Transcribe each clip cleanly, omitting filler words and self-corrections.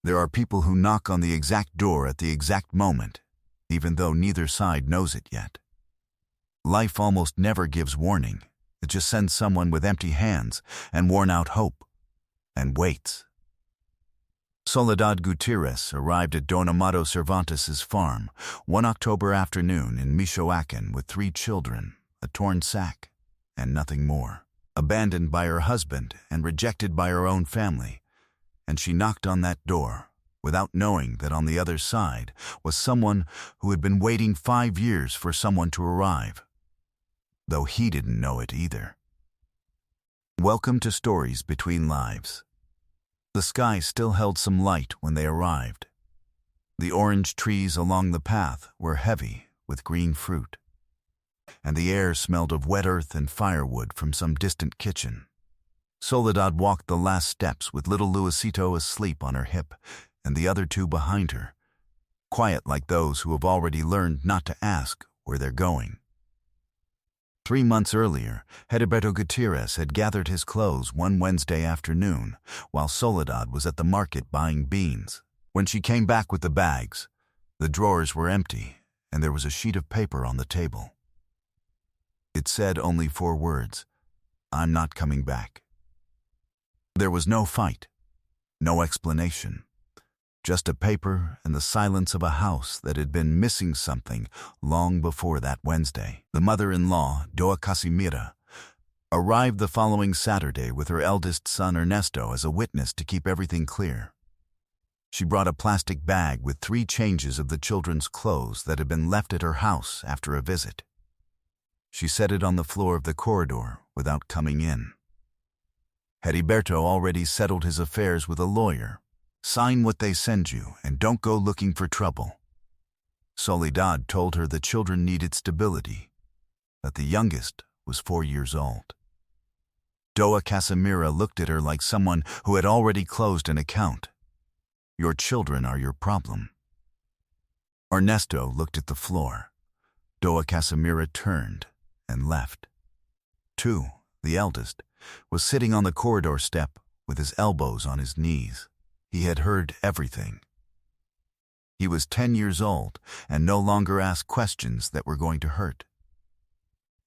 There are people who knock on the exact door at the exact moment, even though neither side knows it yet. Life almost never gives warning. It just sends someone with empty hands and worn-out hope, and waits. Soledad Gutierrez arrived at Don Amado Cervantes's farm one October afternoon in Michoacan with 3 children, a torn sack, and nothing more. Abandoned by her husband and rejected by her own family, and she knocked on that door without knowing that on the other side was someone who had been waiting 5 years for someone to arrive, though he didn't know it either. Welcome to Stories Between Lives. The sky still held some light when they arrived. The orange trees along the path were heavy with green fruit, and the air smelled of wet earth and firewood from some distant kitchen. Soledad walked the last steps with little Luisito asleep on her hip and the other 2 behind her, quiet like those who have already learned not to ask where they're going. 3 months earlier, Heriberto Gutierrez had gathered his clothes one Wednesday afternoon while Soledad was at the market buying beans. When she came back with the bags, the drawers were empty and there was a sheet of paper on the table. It said only 4 words, "I'm not coming back." There was no fight, no explanation, just a paper and the silence of a house that had been missing something long before that Wednesday. The mother-in-law, Doa Casimira, arrived the following Saturday with her eldest son Ernesto as a witness to keep everything clear. She brought a plastic bag with 3 changes of the children's clothes that had been left at her house after a visit. She set it on the floor of the corridor without coming in. Heriberto already settled his affairs with a lawyer. Sign what they send you and don't go looking for trouble. Soledad told her the children needed stability, that the youngest was 4 years old. Doa Casimira looked at her like someone who had already closed an account. Your children are your problem. Ernesto looked at the floor. Doa Casimira turned and left. 2, the eldest, was sitting on the corridor step with his elbows on his knees. He had heard everything. He was 10 years old and no longer asked questions that were going to hurt.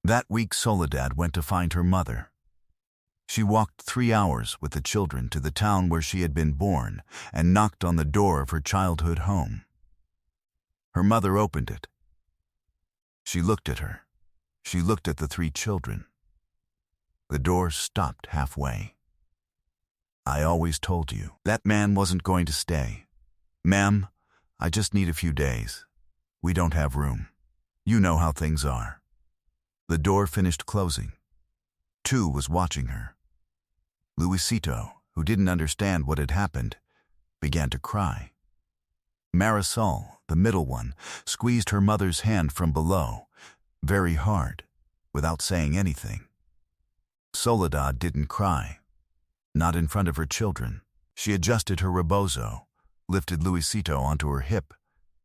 That week Soledad went to find her mother. She walked 3 hours with the children to the town where she had been born and knocked on the door of her childhood home. Her mother opened it. She looked at her. She looked at the 3 children. The door stopped halfway. "I always told you. That man wasn't going to stay. Ma'am, I just need a few days. We don't have room. You know how things are." The door finished closing. 2 was watching her. Luisito, who didn't understand what had happened, began to cry. Marisol, the middle one, squeezed her mother's hand from below, very hard, without saying anything. Soledad didn't cry, not in front of her children. She adjusted her rebozo, lifted Luisito onto her hip,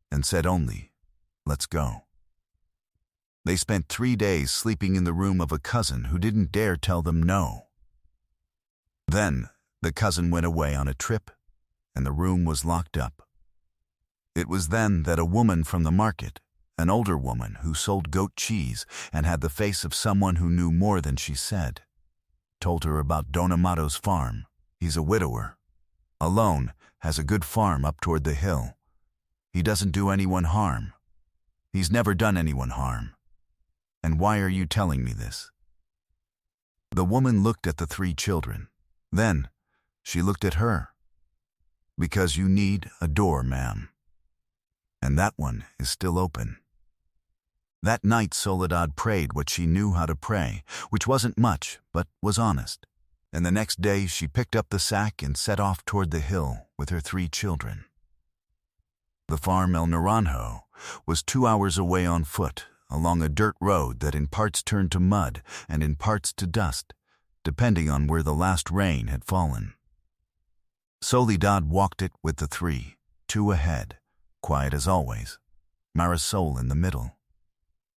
and said only, "Let's go." They spent 3 days sleeping in the room of a cousin who didn't dare tell them no. Then, the cousin went away on a trip, and the room was locked up. It was then that a woman from the market, an older woman who sold goat cheese and had the face of someone who knew more than she said, told her about Don Amado's farm. He's a widower, alone, has a good farm up toward the hill. He doesn't do anyone harm. He's never done anyone harm. And why are you telling me this? The woman looked at the 3 children. Then, she looked at her. "Because you need a door, ma'am. And that one is still open." That night Soledad prayed what she knew how to pray, which wasn't much, but was honest. And the next day she picked up the sack and set off toward the hill with her 3 children. The farm El Naranjo was 2 hours away on foot, along a dirt road that in parts turned to mud and in parts to dust, depending on where the last rain had fallen. Soledad walked it with the 3, 2 ahead, quiet as always, Marisol in the middle,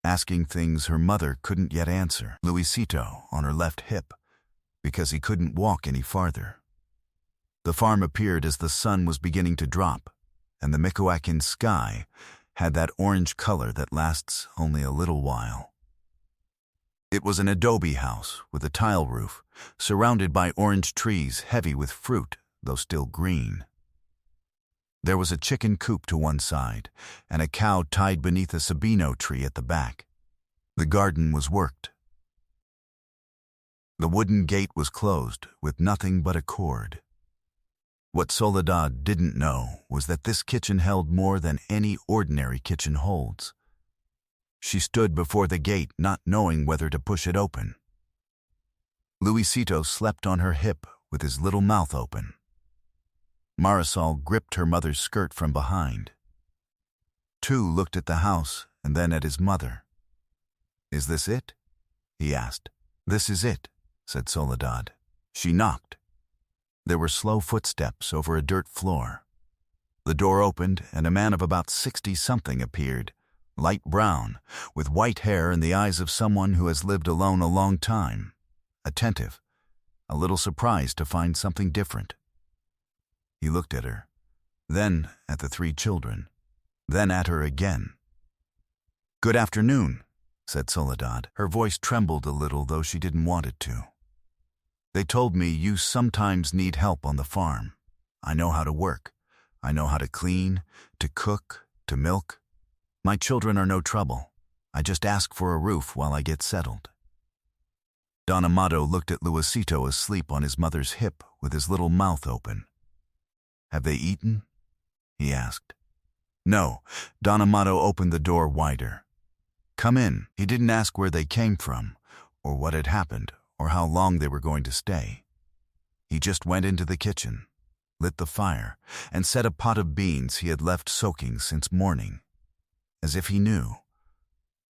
asking things her mother couldn't yet answer. Luisito on her left hip, because he couldn't walk any farther. The farm appeared as the sun was beginning to drop, and the Michoacan sky had that orange color that lasts only a little while. It was an adobe house with a tile roof, surrounded by orange trees heavy with fruit, though still green. There was a chicken coop to one side, and a cow tied beneath a sabino tree at the back. The garden was worked. The wooden gate was closed, with nothing but a cord. What Soledad didn't know was that this kitchen held more than any ordinary kitchen holds. She stood before the gate, not knowing whether to push it open. Luisito slept on her hip with his little mouth open. Marisol gripped her mother's skirt from behind. Tu looked at the house and then at his mother. "Is this it?" he asked. "This is it," said Soledad. She knocked. There were slow footsteps over a dirt floor. The door opened and a man of about 60-something appeared, light brown, with white hair and the eyes of someone who has lived alone a long time, attentive, a little surprised to find something different. He looked at her, then at the 3 children, then at her again. "Good afternoon," said Soledad. Her voice trembled a little, though she didn't want it to. "They told me you sometimes need help on the farm. I know how to work. I know how to clean, to cook, to milk. My children are no trouble. I just ask for a roof while I get settled." Don Amado looked at Luisito asleep on his mother's hip with his little mouth open. "Have they eaten?" he asked. "No." Don Amado opened the door wider. "Come in." He didn't ask where they came from, or what had happened, or how long they were going to stay. He just went into the kitchen, lit the fire, and set a pot of beans he had left soaking since morning. As if he knew,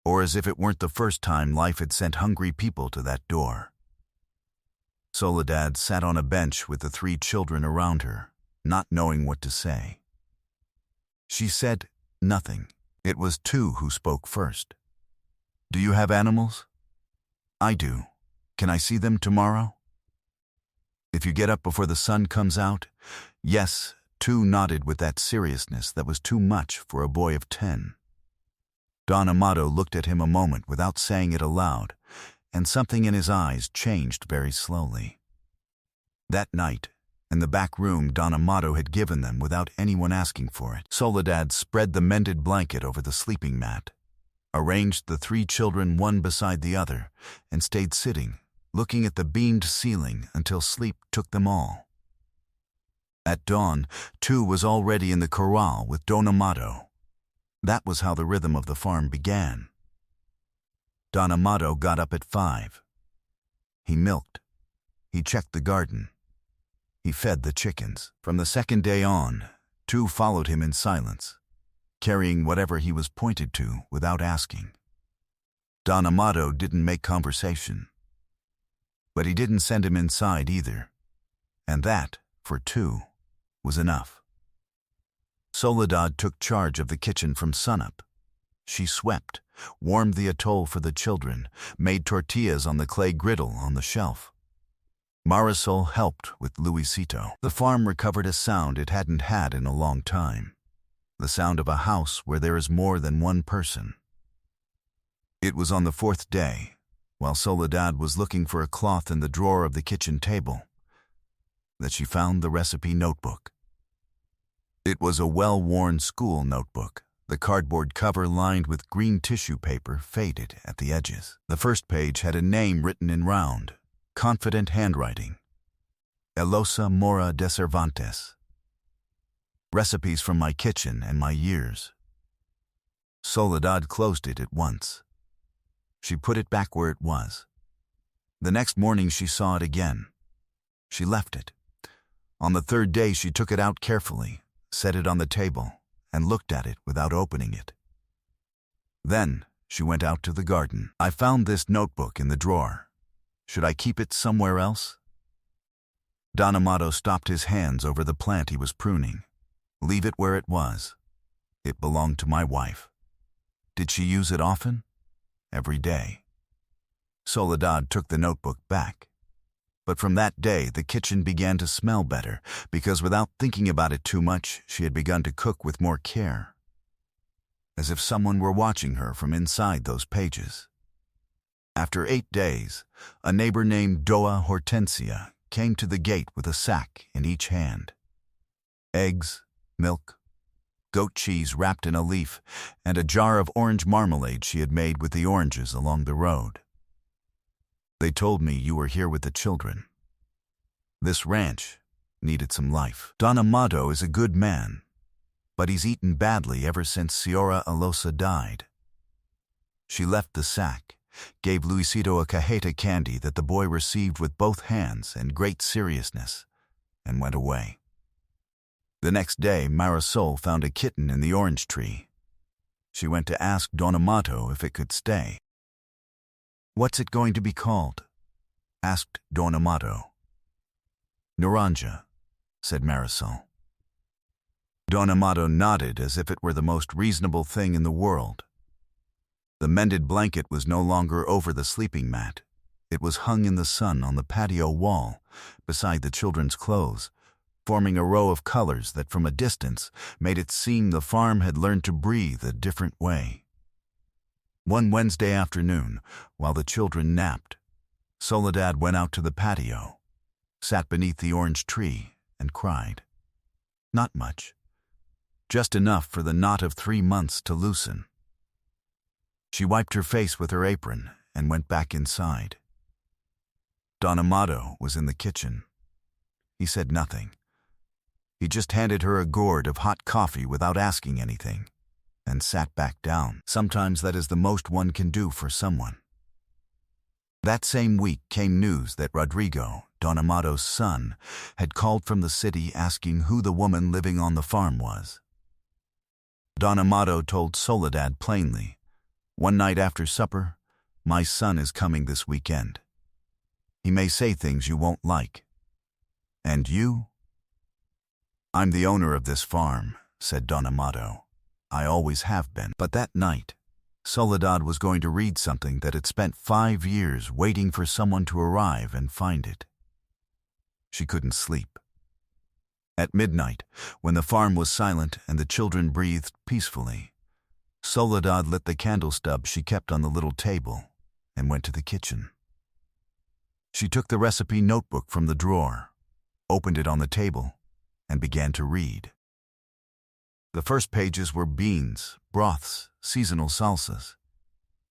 or as if it weren't the first time life had sent hungry people to that door. Soledad sat on a bench with the 3 children around her, not knowing what to say. She said nothing. It was Tu who spoke first. "Do you have animals?" "I do. Can I see them tomorrow?" "If you get up before the sun comes out?" "Yes." Tu nodded with that seriousness that was too much for a boy of 10. Don Amado looked at him a moment without saying it aloud, and something in his eyes changed very slowly. That night, in the back room Don Amado had given them without anyone asking for it, Soledad spread the mended blanket over the sleeping mat, arranged the 3 children one beside the other, and stayed sitting, looking at the beamed ceiling until sleep took them all. At dawn, Tu was already in the corral with Don Amado. That was how the rhythm of the farm began. Don Amado got up at 5. He milked. He checked the garden. He fed the chickens. From the second day on, Tu followed him in silence, carrying whatever he was pointed to without asking. Don Amado didn't make conversation. But he didn't send him inside either. And that, for Tu, was enough. Soledad took charge of the kitchen from sunup. She swept, warmed the atoll for the children, made tortillas on the clay griddle on the shelf. Marisol helped with Luisito. The farm recovered a sound it hadn't had in a long time. The sound of a house where there is more than one person. It was on the 4th day, while Soledad was looking for a cloth in the drawer of the kitchen table, that she found the recipe notebook. It was a well-worn school notebook, the cardboard cover lined with green tissue paper faded at the edges. The first page had a name written in round, confident handwriting. Elosa Mora de Cervantes. Recipes from my kitchen and my years. Soledad closed it at once. She put it back where it was. The next morning she saw it again. She left it. On the 3rd day she took it out carefully, set it on the table, and looked at it without opening it. Then she went out to the garden. "I found this notebook in the drawer. Should I keep it somewhere else?" Don Amado stopped his hands over the plant he was pruning. "Leave it where it was. It belonged to my wife." "Did she use it often?" "Every day." Soledad took the notebook back. But from that day, the kitchen began to smell better, because without thinking about it too much, she had begun to cook with more care, as if someone were watching her from inside those pages. After 8 days, a neighbor named Doa Hortensia came to the gate with a sack in each hand. Eggs, milk, goat cheese wrapped in a leaf, and a jar of orange marmalade she had made with the oranges along the road. They told me you were here with the children. This ranch needed some life. Don Amado is a good man, but he's eaten badly ever since Señora Alosa died. She left the sack, gave Luisito a cajeta candy that the boy received with both hands and great seriousness, and went away. The next day, Marisol found a kitten in the orange tree. She went to ask Don Amado if it could stay. "What's it going to be called?" asked Don Amado. "Naranja," said Marisol. Don Amado nodded as if it were the most reasonable thing in the world. The mended blanket was no longer over the sleeping mat. It was hung in the sun on the patio wall, beside the children's clothes, forming a row of colors that from a distance made it seem the farm had learned to breathe a different way. One Wednesday afternoon, while the children napped, Soledad went out to the patio, sat beneath the orange tree, and cried. Not much. Just enough for the knot of 3 months to loosen. She wiped her face with her apron and went back inside. Don Amado was in the kitchen. He said nothing. He just handed her a gourd of hot coffee without asking anything, and sat back down. Sometimes that is the most one can do for someone. That same week came news that Rodrigo, Don Amado's son, had called from the city asking who the woman living on the farm was. Don Amado told Soledad plainly, "One night after supper, my son is coming this weekend. He may say things you won't like. And you?" "I'm the owner of this farm," said Don Amado. "I always have been." But that night, Soledad was going to read something that had spent 5 years waiting for someone to arrive and find it. She couldn't sleep. At midnight, when the farm was silent and the children breathed peacefully, Soledad lit the candle stub she kept on the little table and went to the kitchen. She took the recipe notebook from the drawer, opened it on the table, and began to read. The first pages were beans, broths, seasonal salsas.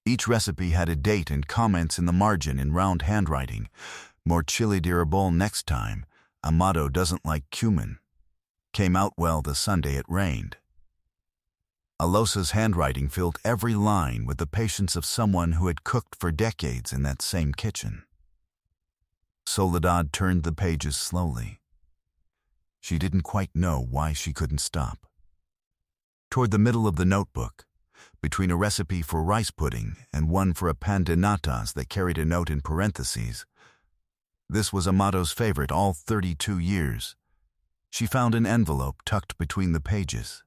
Each recipe had a date and comments in the margin in round handwriting. "More chili de arbol next time. Amado doesn't like cumin. Came out well the Sunday it rained." Alosa's handwriting filled every line with the patience of someone who had cooked for decades in that same kitchen. Soledad turned the pages slowly. She didn't quite know why she couldn't stop. Toward the middle of the notebook, between a recipe for rice pudding and one for a pan de natas that carried a note in parentheses, this was Amado's favorite all 32 years, she found an envelope tucked between the pages.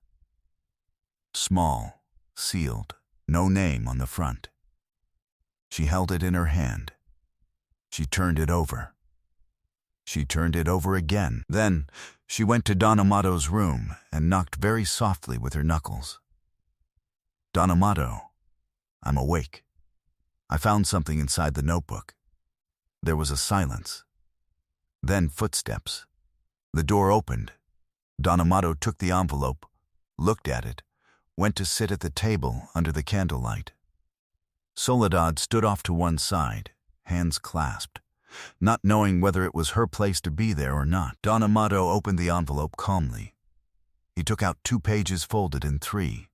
Small, sealed, no name on the front. She held it in her hand. She turned it over. She turned it over again. Then she went to Don Amado's room and knocked very softly with her knuckles. "Don Amado, I'm awake. I found something inside the notebook." There was a silence. Then footsteps. The door opened. Don Amado took the envelope, looked at it, went to sit at the table under the candlelight. Soledad stood off to one side, hands clasped, not knowing whether it was her place to be there or not. Don Amado opened the envelope calmly. He took out 2 pages folded in 3.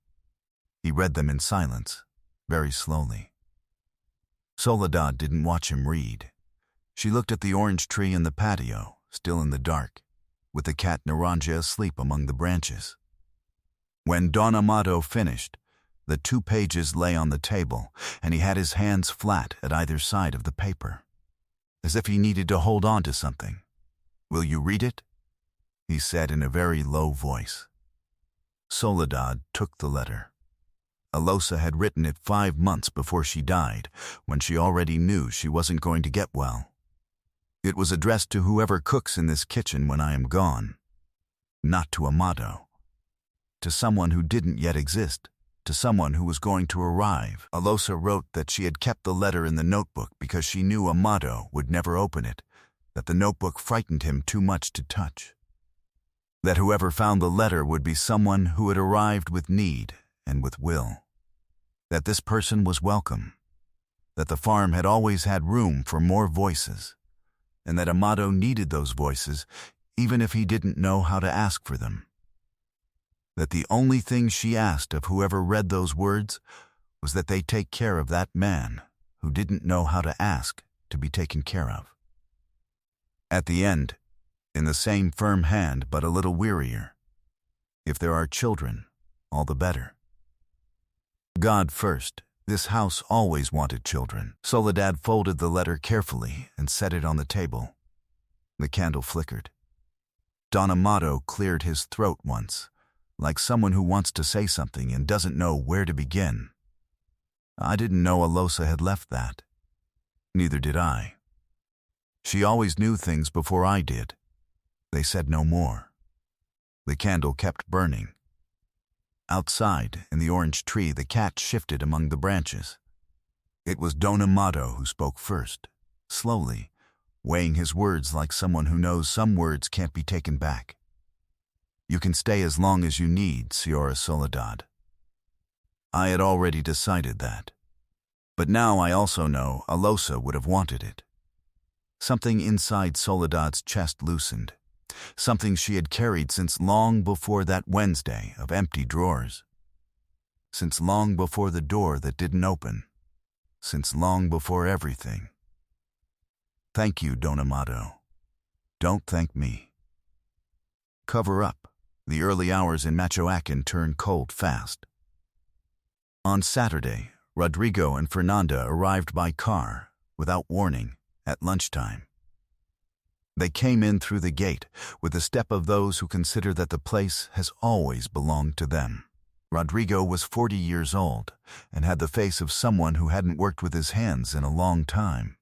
He read them in silence, very slowly. Soledad didn't watch him read. She looked at the orange tree in the patio, still in the dark, with the cat Naranja asleep among the branches. When Don Amado finished, the 2 pages lay on the table, and he had his hands flat at either side of the paper, as if he needed to hold on to something. "Will you read it?" he said in a very low voice. Soledad took the letter. Alosa had written it 5 months before she died, when she already knew she wasn't going to get well. It was addressed to whoever cooks in this kitchen when I am gone. Not to Amado. To someone who didn't yet exist. To someone who was going to arrive. Alosa wrote that she had kept the letter in the notebook because she knew Amado would never open it, that the notebook frightened him too much to touch. That whoever found the letter would be someone who had arrived with need and with will. That this person was welcome. That the farm had always had room for more voices, and that Amado needed those voices even if he didn't know how to ask for them. That the only thing she asked of whoever read those words was that they take care of that man who didn't know how to ask to be taken care of. At the end, in the same firm hand but a little wearier, if there are children, all the better. God first. This house always wanted children. Soledad folded the letter carefully and set it on the table. The candle flickered. Don Amado cleared his throat once, like someone who wants to say something and doesn't know where to begin. I didn't know Alosa had left that. Neither did I. She always knew things before I did. They said no more. The candle kept burning. Outside, in the orange tree, the cat shifted among the branches. It was Don Amado who spoke first, slowly, weighing his words like someone who knows some words can't be taken back. You can stay as long as you need, Señora Soledad. I had already decided that. But now I also know Alosa would have wanted it. Something inside Soledad's chest loosened. Something she had carried since long before that Wednesday of empty drawers. Since long before the door that didn't open. Since long before everything. Thank you, Don Amado. Don't thank me. Cover up. The early hours in Machoacan turned cold fast. On Saturday, Rodrigo and Fernanda arrived by car, without warning, at lunchtime. They came in through the gate with the step of those who consider that the place has always belonged to them. Rodrigo was 40 years old and had the face of someone who hadn't worked with his hands in a long time.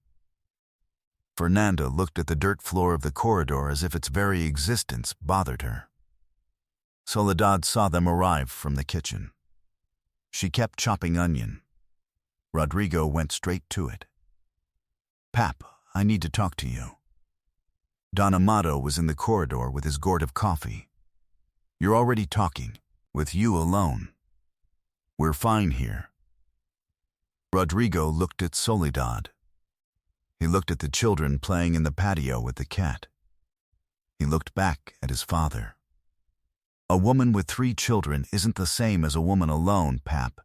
Fernanda looked at the dirt floor of the corridor as if its very existence bothered her. Soledad saw them arrive from the kitchen. She kept chopping onion. Rodrigo went straight to it. "Pap, I need to talk to you." Don Amado was in the corridor with his gourd of coffee. "You're already talking, with you alone. We're fine here." Rodrigo looked at Soledad. He looked at the children playing in the patio with the cat. He looked back at his father. A woman with 3 children isn't the same as a woman alone, Pap.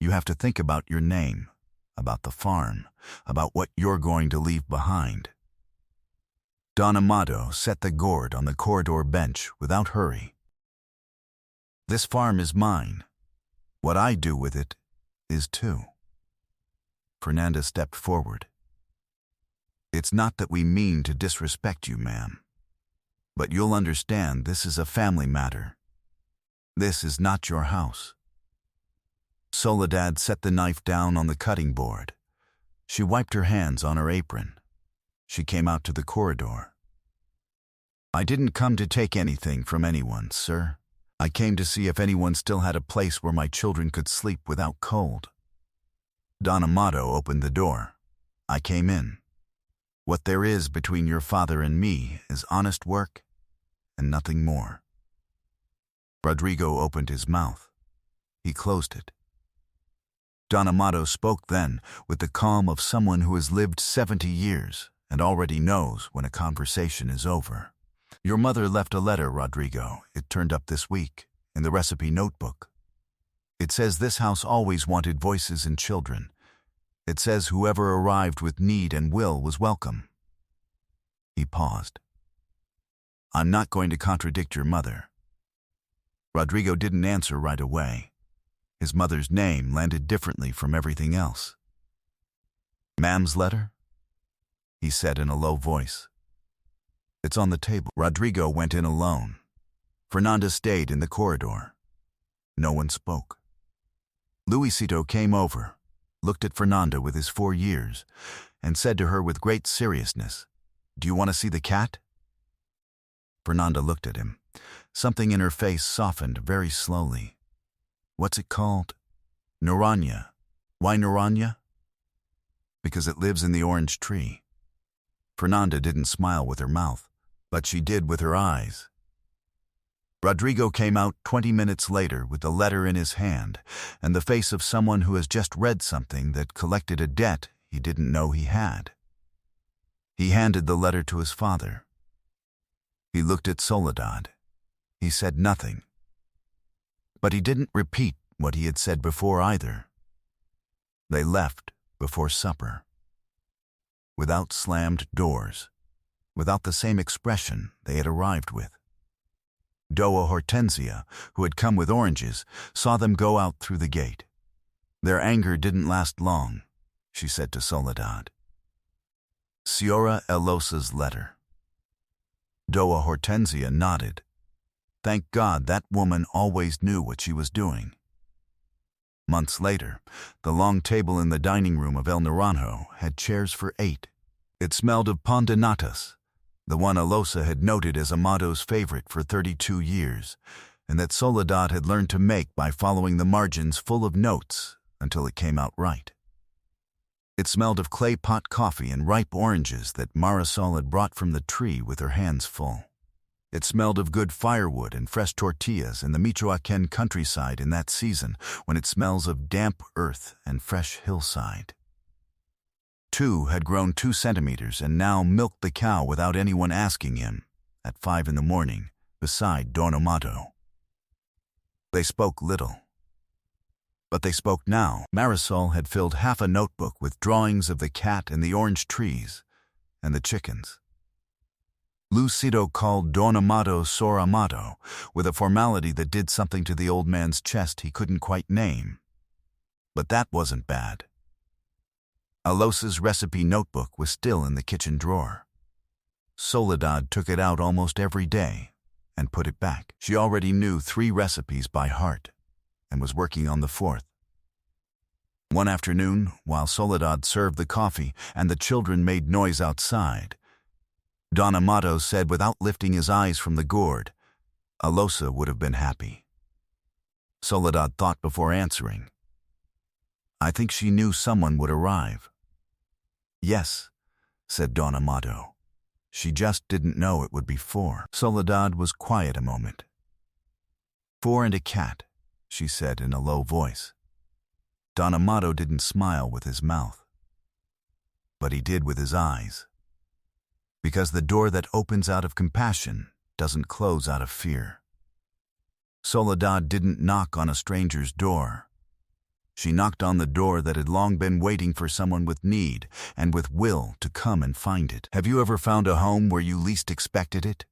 You have to think about your name, about the farm, about what you're going to leave behind. Don Amado set the gourd on the corridor bench without hurry. "This farm is mine. What I do with it is too." Fernanda stepped forward. "It's not that we mean to disrespect you, ma'am. But you'll understand this is a family matter. This is not your house." Soledad set the knife down on the cutting board. She wiped her hands on her apron. She came out to the corridor. "I didn't come to take anything from anyone, sir. I came to see if anyone still had a place where my children could sleep without cold." Don Amado opened the door. I came in. "What there is between your father and me is honest work and nothing more." Rodrigo opened his mouth. He closed it. Don Amado spoke then with the calm of someone who has lived 70 years and already knows when a conversation is over. "Your mother left a letter, Rodrigo. It turned up this week, in the recipe notebook. It says this house always wanted voices and children. It says whoever arrived with need and will was welcome." He paused. "I'm not going to contradict your mother." Rodrigo didn't answer right away. His mother's name landed differently from everything else. "Ma'am's letter?" he said in a low voice. "It's on the table." Rodrigo went in alone. Fernanda stayed in the corridor. No one spoke. Luisito came over, looked at Fernanda with his 4 years, and said to her with great seriousness, Do you want to see the cat? Fernanda looked at him. Something in her face softened very slowly. What's it called? Naranja. Why Naranja? Because it lives in the orange tree. Fernanda didn't smile with her mouth, but she did with her eyes. Rodrigo came out 20 minutes later with the letter in his hand and the face of someone who has just read something that collected a debt he didn't know he had. He handed the letter to his father. He looked at Soledad. He said nothing. But he didn't repeat what he had said before either. They left before supper. Without slammed doors, without the same expression they had arrived with. Doa Hortensia, who had come with oranges, saw them go out through the gate. Their anger didn't last long, she said to Soledad. Señora Elosa's letter. Doa Hortensia nodded. Thank God that woman always knew what she was doing. Months later, the long table in the dining room of El Naranjo had chairs for 8. It smelled of pan de natas, the one Elosa had noted as Amado's favorite for 32 years, and that Soledad had learned to make by following the margins full of notes until it came out right. It smelled of clay pot coffee and ripe oranges that Marisol had brought from the tree with her hands full. It smelled of good firewood and fresh tortillas in the Michoacán countryside in that season when it smells of damp earth and fresh hillside. Two had grown 2 centimeters and now milked the cow without anyone asking him, at 5 in the morning, beside Don Amado. They spoke little. But they spoke now. Marisol had filled half a notebook with drawings of the cat and the orange trees and the chickens. Lucido called Don Amado Sor Amado with a formality that did something to the old man's chest he couldn't quite name. But that wasn't bad. Elosa's recipe notebook was still in the kitchen drawer. Soledad took it out almost every day and put it back. She already knew 3 recipes by heart and was working on the 4th. One afternoon, while Soledad served the coffee and the children made noise outside, Don Amado said without lifting his eyes from the gourd, Elosa would have been happy. Soledad thought before answering. I think she knew someone would arrive. Yes, said Don Amado. She just didn't know it would be 4. Soledad was quiet a moment. 4 and a cat, she said in a low voice. Don Amado didn't smile with his mouth, but he did with his eyes. Because the door that opens out of compassion doesn't close out of fear. Soledad didn't knock on a stranger's door. She knocked on the door that had long been waiting for someone with need and with will to come and find it. Have you ever found a home where you least expected it?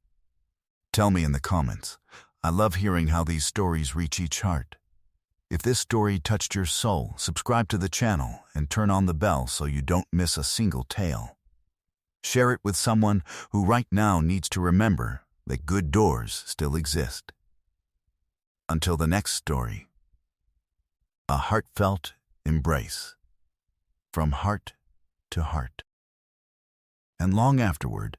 Tell me in the comments. I love hearing how these stories reach each heart. If this story touched your soul, subscribe to the channel and turn on the bell so you don't miss a single tale. Share it with someone who right now needs to remember that good doors still exist. Until the next story. A heartfelt embrace. From heart to heart. And long afterward,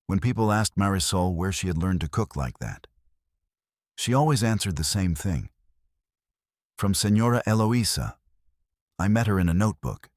when people asked Marisol where she had learned to cook like that, she always answered the same thing. From Señora Eloisa. I met her in a notebook.